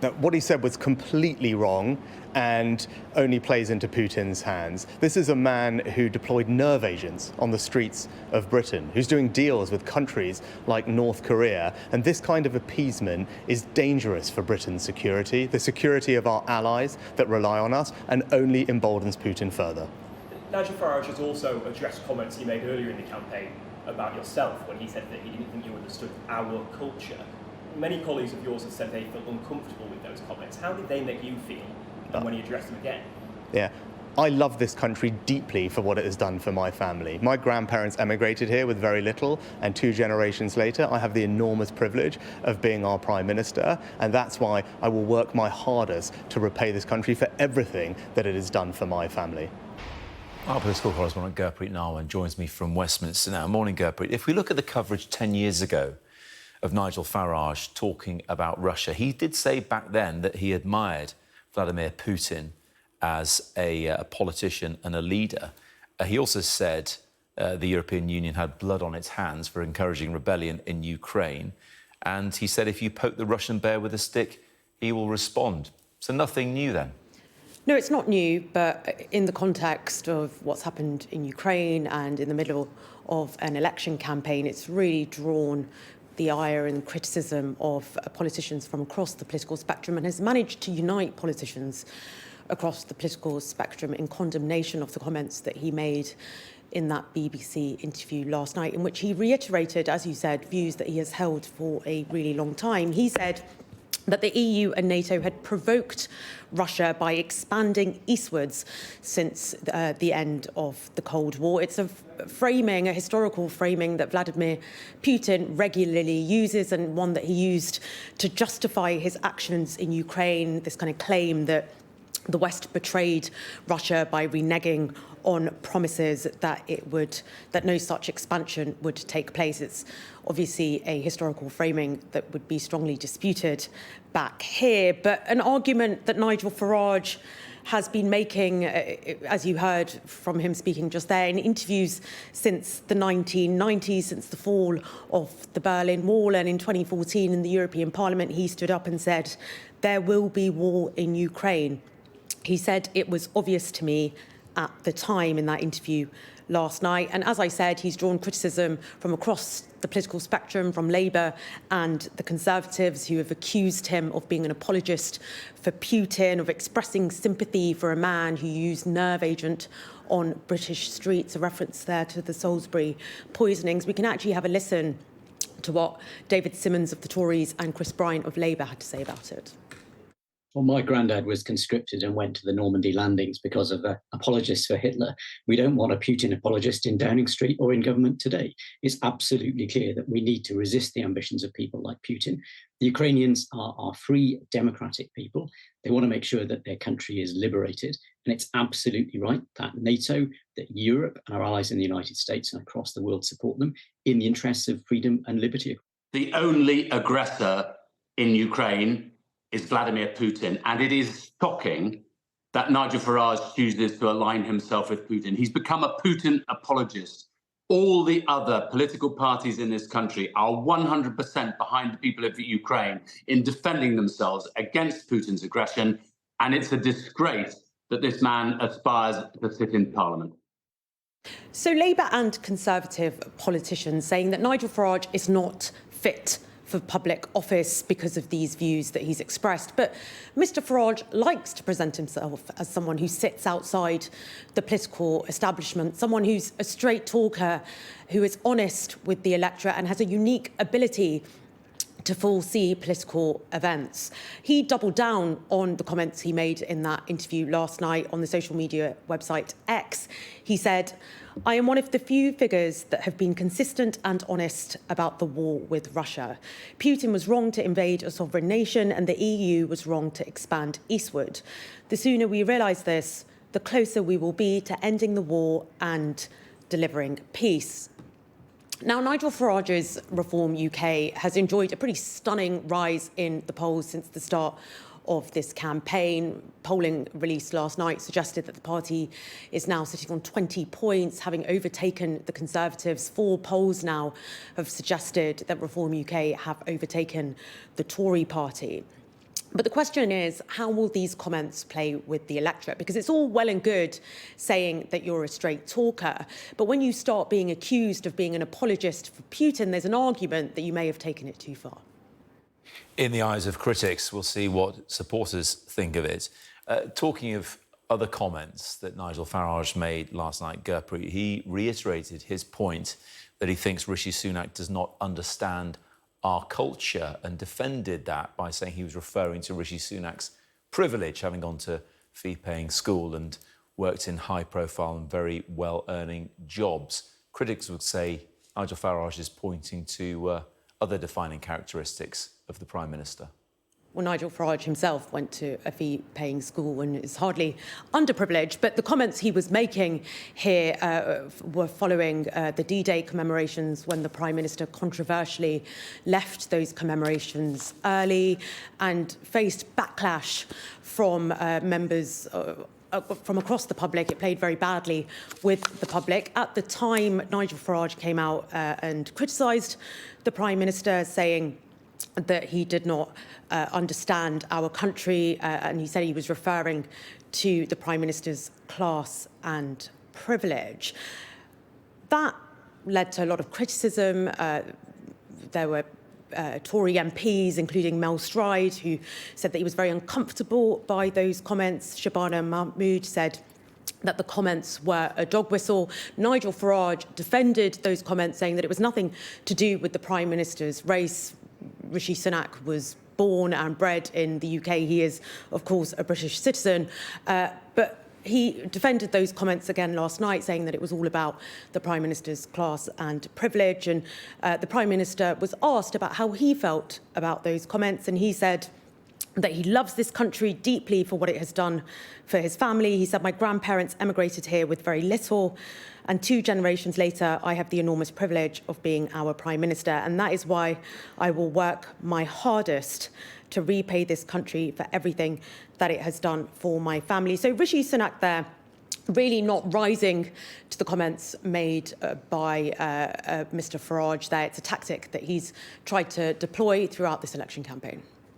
Now, what he said was completely wrong and only plays into Putin's hands. This is a man who deployed nerve agents on the streets of Britain, who's doing deals with countries like North Korea. And this kind of appeasement is dangerous for Britain's security, the security of our allies that rely on us, and only emboldens Putin further. Nigel Farage has also addressed comments he made earlier in the campaign about yourself when he said that he didn't think you understood our culture. Many colleagues of yours have said they felt uncomfortable with those comments. How did they make you feel when you addressed them again? Yeah. I love this country deeply for what it has done for my family. My grandparents emigrated here with very little, and 2 generations later, I have the enormous privilege of being our Prime Minister, and that's why I will work my hardest to repay this country for everything that it has done for my family. Our political correspondent Gurpreet Narwan joins me from Westminster now. Morning, Gurpreet. If we look at the coverage 10 years ago of Nigel Farage talking about Russia, he did say back then that he admired Vladimir Putin as a politician and a leader. He also said the European Union had blood on its hands for encouraging rebellion in Ukraine. And he said if you poke the Russian bear with a stick, he will respond. So nothing new then? No, it's not new, but in the context of what's happened in Ukraine and in the middle of an election campaign, it's really drawn the ire and criticism of politicians from across the political spectrum and has managed to unite politicians across the political spectrum in condemnation of the comments that he made in that BBC interview last night, in which he reiterated, as you said, views that he has held for a really long time. He said that the EU and NATO had provoked Russia by expanding eastwards since the end of the Cold War. It's a framing, a historical framing that Vladimir Putin regularly uses, and one that he used to justify his actions in Ukraine, this kind of claim that the West betrayed Russia by reneging on promises that no such expansion would take place. It's obviously a historical framing that would be strongly disputed back here, but an argument that Nigel Farage has been making, as you heard from him speaking just there, in interviews since the 1990s, since the fall of the Berlin Wall, and in 2014 in the European Parliament, he stood up and said, "There will be war in Ukraine." He said, "It was obvious to me at the time," in that interview last night. And as I said, he's drawn criticism from across the political spectrum, from Labour and the Conservatives, who have accused him of being an apologist for Putin, of expressing sympathy for a man who used nerve agent on British streets, a reference there to the Salisbury poisonings. We can actually have a listen to what David Simmons of the Tories and Chris Bryant of Labour had to say about it. Well, my granddad was conscripted and went to the Normandy landings because of apologists for Hitler. We don't want a Putin apologist in Downing Street or in government today. It's absolutely clear that we need to resist the ambitions of people like Putin. The Ukrainians are free, democratic people. They want to make sure that their country is liberated. And it's absolutely right that NATO, that Europe and our allies in the United States and across the world support them in the interests of freedom and liberty. The only aggressor in Ukraine is Vladimir Putin, and it is shocking that Nigel Farage chooses to align himself with Putin. He's become a Putin apologist. All the other political parties in this country are 100% behind the people of Ukraine in defending themselves against Putin's aggression, and it's a disgrace that this man aspires to sit in Parliament. So Labour and Conservative politicians saying that Nigel Farage is not fit for public office because of these views that he's expressed. But Mr Farage likes to present himself as someone who sits outside the political establishment, someone who's a straight talker, who is honest with the electorate and has a unique ability to foresee political events. He doubled down on the comments he made in that interview last night on the social media website X. He said, "I am one of the few figures that have been consistent and honest about the war with Russia. Putin was wrong to invade a sovereign nation and the EU was wrong to expand eastward. The sooner we realise this, the closer we will be to ending the war and delivering peace." Now, Nigel Farage's Reform UK has enjoyed a pretty stunning rise in the polls since the start of this campaign. Polling released last night suggested that the party is now sitting on 20 points, having overtaken the Conservatives. 4 polls now have suggested that Reform UK have overtaken the Tory party. But the question is, how will these comments play with the electorate? Because it's all well and good saying that you're a straight talker, but when you start being accused of being an apologist for Putin, there's an argument that you may have taken it too far. In the eyes of critics, we'll see what supporters think of it. Talking of other comments that Nigel Farage made last night, Gurpreet, he reiterated his point that he thinks Rishi Sunak does not understand our culture, and defended that by saying he was referring to Rishi Sunak's privilege, having gone to fee-paying school and worked in high-profile and very well-earning jobs. Critics would say Nigel Farage is pointing to other defining characteristics of the Prime Minister. Well, Nigel Farage himself went to a fee-paying school and is hardly underprivileged, but the comments he was making here were following the D-Day commemorations, when the Prime Minister controversially left those commemorations early and faced backlash from members from across the public. It played very badly with the public. At the time, Nigel Farage came out and criticised the Prime Minister, saying that he did not understand our country, and he said he was referring to the Prime Minister's class and privilege. That led to a lot of criticism. There were Tory MPs, including Mel Stride, who said that he was very uncomfortable by those comments. Shabana Mahmood said that the comments were a dog whistle. Nigel Farage defended those comments, saying that it was nothing to do with the Prime Minister's race. Rishi Sunak was born and bred in the UK. He is, of course, a British citizen. But he defended those comments again last night, saying that it was all about the Prime Minister's class and privilege. And the Prime Minister was asked about how he felt about those comments, and he said that he loves this country deeply for what it has done for his family. He said, "My grandparents emigrated here with very little, and 2 generations later, I have the enormous privilege of being our Prime Minister, and that is why I will work my hardest to repay this country for everything that it has done for my family." So Rishi Sunak there really not rising to the comments made by Mr Farage there. It's a tactic that he's tried to deploy throughout this election campaign.